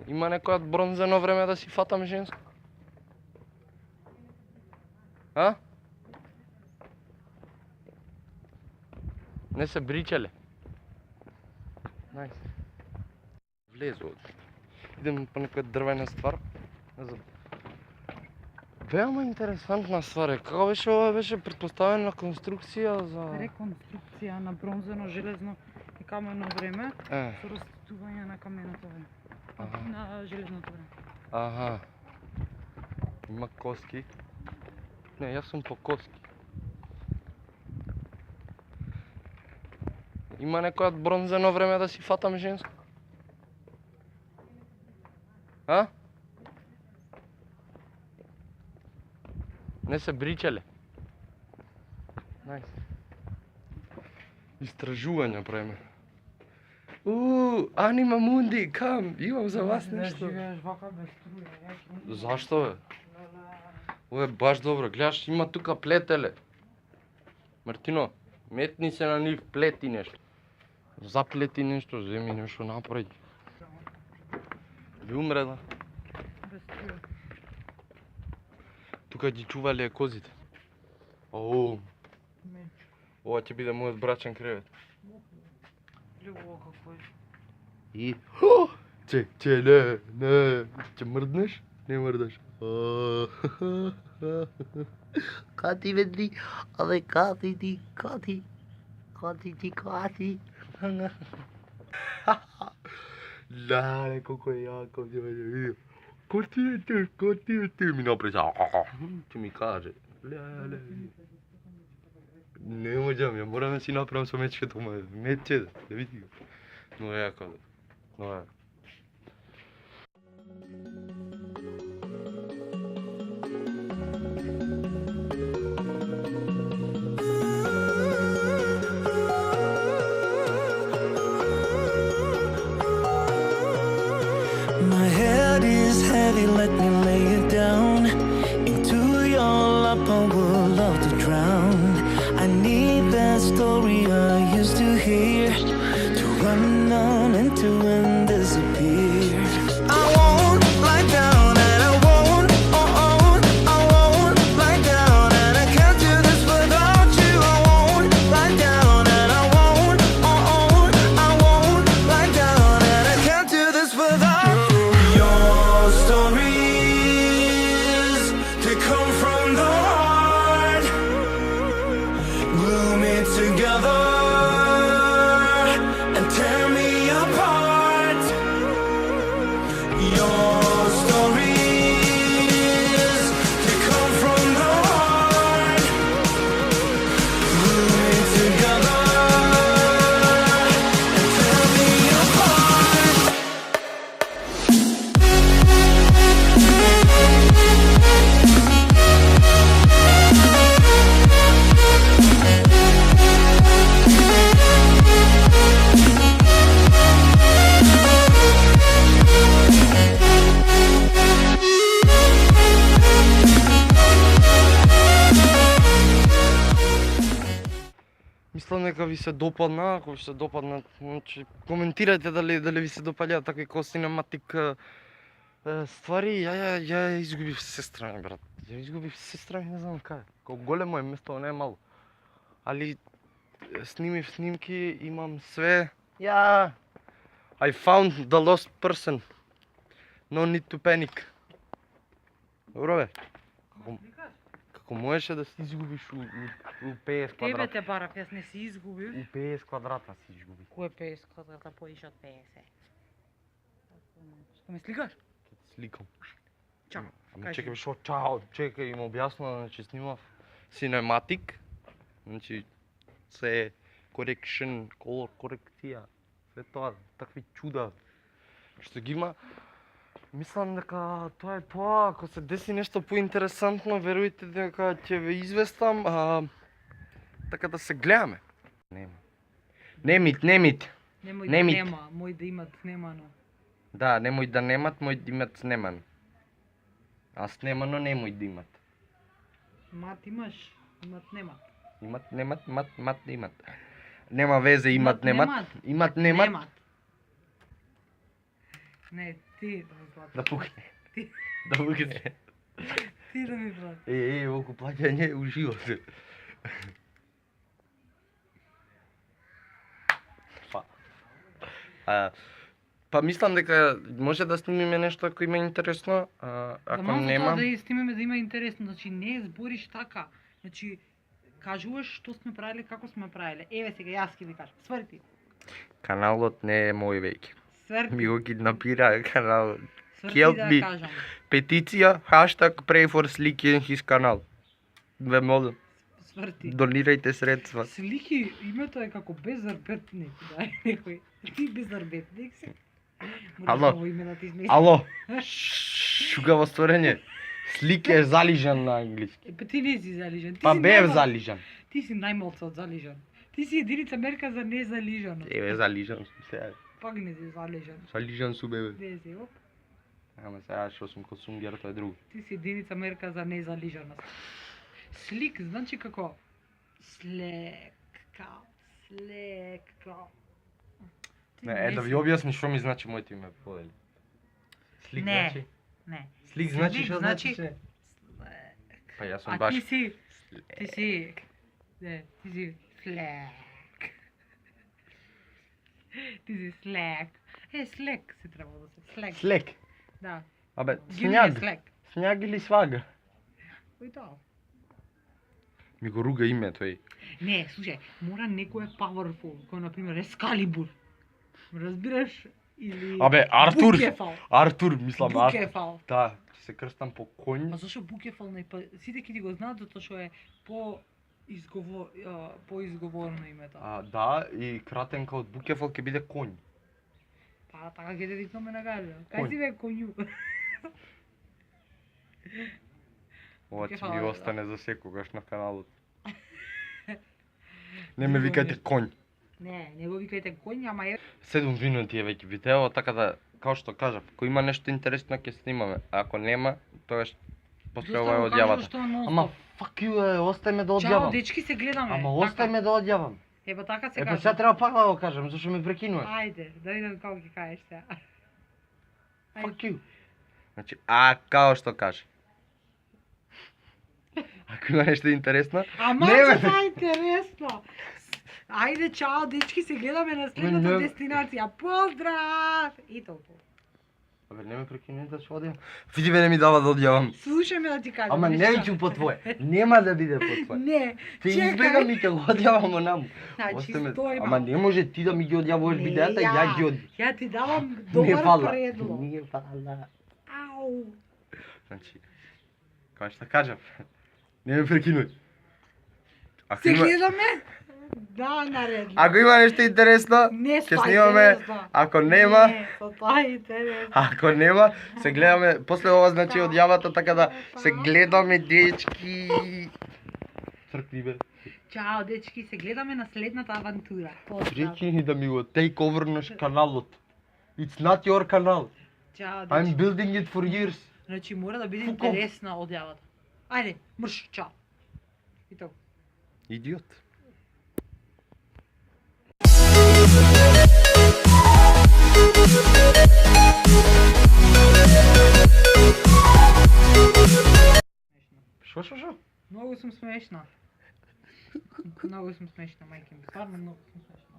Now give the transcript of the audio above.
Има некој од бронзено време да си фатам женско? А? Не се бричале. Најс. Влезу. Идем по некоја дрвена ствар. Не знам. Веoma интересантна ствар е. Како беше ова? Беше претпоставена конструкција за... Реконструкција на бронзено, железно и камено време со раститување на каменото време. На железното време. Аха. Има коски. Не, јас сум по коски. Има некој од бронзено време да си фатам женско? А? Не се бричале. Најс. Истражувања правиме. Анима Мунди, кам, имам за вас нешто. Да живееш вака без струја. Зашто бе? Ова е баш добро, гледаш, има тука плетеле. Мартино, метни се на нив, плети нешто. Заплети нешто, земи нешто направи. Ви умре, да? Без струја. Тука ги чувале козите. Ова ќе биде мојот брачен кревет. Љубово како е. И... Че, не, ќе мрднеш? Не мрдаш. Кати веди, абе кати ти, кати. Леле, колко е јако, видео. Коти е ти, ми напреча. Ќе ми каже. Леле. Не можам, ја морам да си направам со мечкето моје. Мече, да види го. Но е јако, но е. My head is heavy, let me lay it down. Into your lap I would love to drown. I need that story I used to hear, to run on into and disappear. I won't lie down and I won't, I won't lie down and I can't do this without you. I won't lie down and I won't, I won't lie down and I can't do this without you. Your stories, they come from the heart. Glue me together and tear me apart. Your stories, they come from the heart. Glue me together and tear me apart. Мислам дека ви се допадна, ако ви се допадна, значи коментирајте дали ви се допаѓаат такви cinematic ствари. Ја изгубив сестра ми, брат. Ја изгубив сестра ми, не знам кај. Колку големо е место, не е мало. Али снимив снимки, имам све. I found the lost person. No need to panic. Добро бе. Како можеше да се изгубиш у 50 Тебе квадрата? те барав, јас не си изгубив. У 50 квадрата си изгуби. Кој е 50 квадрата поише од 50? Што ме сликаш? Ќе те сликам. Чао. Ама чекай, шо чао, чекай, им објаснува, значи снимав cinematic, значи се correction, color корекција, се тоа, такви чуда што ги има. Мислам дека тоа е тоа, ако се деси нешто поинтересантно, верујте дека ќе ве известам, така да се гледаме. Немит. Немој да нема, мој да имат снимано. Да, немој да немат, мој да имат снимано. А снимано немој да имат. Мат имаш, имат немат. Имат, немат, мат, имат. Нема везе, имат, немат. Имат, немат. Не, ти да ми платиш. Да пукне. Ти. Да пукне. Ти да ми платиш. Колку плаќање уживо се. Па мислам дека може да снимиме нешто ако има интересно, ако нема. Да ја снимеме да има интересно, значи не збориш така. Значи кажуваш што сме правиле, како сме правиле. Еве сега јас ќе ви кажам. Сврти. Каналот не е мој веќе. Сврти. Ми го киднапира каналот. Сврти Help да me. кажам. Петиција, #pray for Slicky and his канал. Ве молам, Сврти. донирајте средства. Слики, името е како беззарбетник, да, некој. Ти беззарбетник си. Ало. Мораш име да ти измести. Ало, шугаво створење. Слик е залижан на англиски. Па ти не си залижан. Ти Па си бев најмал- залижан. Ти си најмалце од залижан. Ти си единица мерка за незалижаност. Еве залижан сум сега. Пак не си залижан. Залижан сум бе. Не си, оп. Ама сега што сум ко сунгер, тоа е друго. Ти си единица мерка за незалижаност. Слик значи како слекка, слекка. Ти Не, да ви објасни што ми значи моето име, подели. Слик Не. значи? Не. Слик значи Слик што значи- значи се? Па јас сум А баш. ти си, ти си, не, ти си слек. Ти си слек. Слек се треба да се, слек. Слек. Да. Абе, Give me a сњаг. слек. Сњаг или свага? Кој тоа? Ми го руга име тој. Не, слушај, мора некој powerful, кој на пример Ескалибур. Разбираш? Или Абе, Артур. Букефал. Артур, мислам, Букефал. Да, ќе се крстам по конј. А зашо Букефал не па сите ќе ти го знаат затоа што е по изговорно името. Да, и кратенка од Букефал ќе биде конј. Па така ќе те викаме на галја. Кај Кој? си бе конју? Ова ќе Букефал, ми да. остане за секогаш на каналот. Не ме викајте конј. Не го викајте конј, ама е 7 минути е веќе видео, така да, као што кажав, ако има нешто интересно ќе снимаме, а ако нема, тогаш после ова е одјавата. Ама fuck you, остај ме да Чао, одјавам. дечки се гледаме. Ама остај ме да одјавам. Еба така се Епа кажа. сега треба пак да го кажам, зашто ме прекинуваш. Ајде, да видам како ќе кажеш сега. Fuck you. Значи, као што каже. Ако има нешто интересно, Ама Не, не, бе. тоа е интересно. Ајде, чао, дечки, се гледаме на следната Не. дестинација. Поздрав! И толку. абе не ме прекинуј да се одјам. Види ме не ми дава да одјавам. Слушај ме да ти кажам. Ама не нешто. веќе по твое. Нема да биде по твое. Не, Ти чекај. избегам и ќе го одјавам онаму. Значи, Осте ме- стој Ама малку. не може ти да ми ги одјавуваш Не, видеата и ја ги од. Ја ти давам Не добар фала. предлог. Не фала. Ау. Значи, кај што кажав, не ме прекинуј. Ако Се има, гледаме? Да, наредно. ако има нешто интересно, Не, ќе тоа е снимаме. интересно. Ако нема, Не, тоа е интересно. ако нема, се гледаме после ова значи одјавата, така да се гледаме дечки. Цркви бе. Чао, дечки, се гледаме на следната авантура. Поздрав. Прекини да ми го тейковрнеш каналот. It's not your канал. Чао, I'm дечки. building it for years. Значи мора да биде Фуков. интересна одјавата. Ајде, мрш, чао. И тоа. Идиот. Шо? Многу сум смешна. Многу сум смешна, мајке ми. Стварно многу сум смешна.